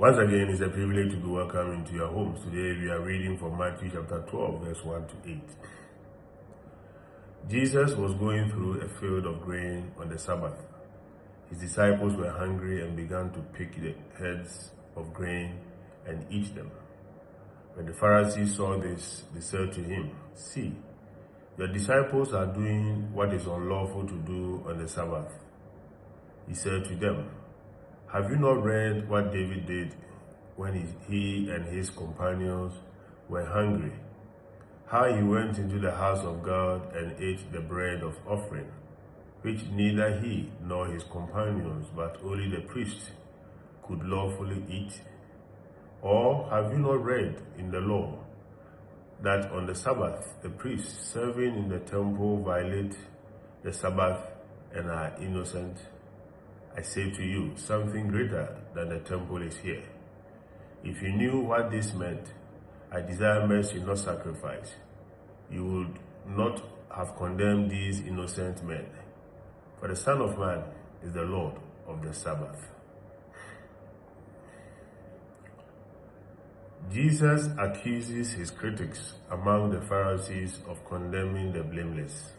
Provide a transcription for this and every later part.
Once again, it's a privilege to be welcome into your homes. Today we are reading from Matthew chapter 12, verse 1 to 8. Jesus was going through a field of grain on the Sabbath. His disciples were hungry and began to pick the heads of grain and eat them. When the Pharisees saw this, they said to him, "See, your disciples are doing what is unlawful to do on the Sabbath." He said to them, "Have you not read what David did when he and his companions were hungry? How he went into the house of God and ate the bread of offering, which neither he nor his companions, but only the priests, could lawfully eat? Or have you not read in the law that on the Sabbath the priests serving in the temple violate the Sabbath and are innocent? I say to you, something greater than the temple is here. If you knew what this meant, I desire mercy, not sacrifice, you would not have condemned these innocent men. For the Son of Man is the Lord of the Sabbath." Jesus accuses his critics among the Pharisees of condemning the blameless.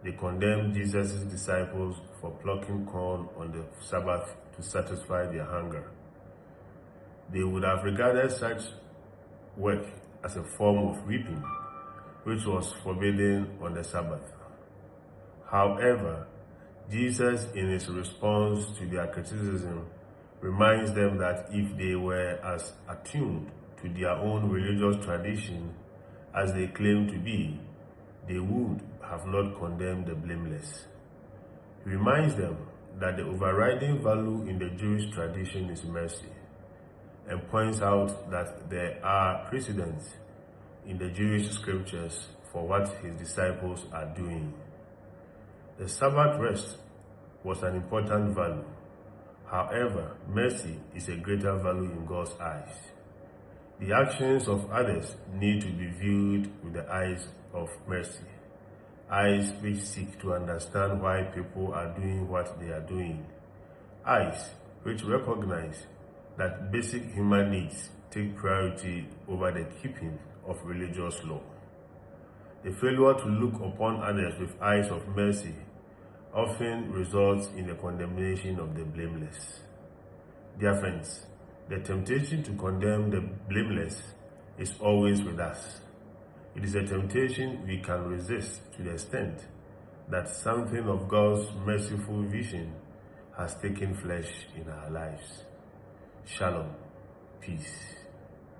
They condemned Jesus' disciples for plucking corn on the Sabbath to satisfy their hunger. They would have regarded such work as a form of reaping, which was forbidden on the Sabbath. However, Jesus, in his response to their criticism, reminds them that if they were as attuned to their own religious tradition as they claim to be, they would have not condemned the blameless. He reminds them that the overriding value in the Jewish tradition is mercy, and points out that there are precedents in the Jewish scriptures for what his disciples are doing. The Sabbath rest was an important value. However, mercy is a greater value in God's eyes. The actions of others need to be viewed with the eyes of mercy, eyes which seek to understand why people are doing what they are doing, eyes which recognize that basic human needs take priority over the keeping of religious law. The failure to look upon others with eyes of mercy often results in the condemnation of the blameless. Dear friends, the temptation to condemn the blameless is always with us. It is a temptation we can resist to the extent that something of God's merciful vision has taken flesh in our lives. Shalom. Peace.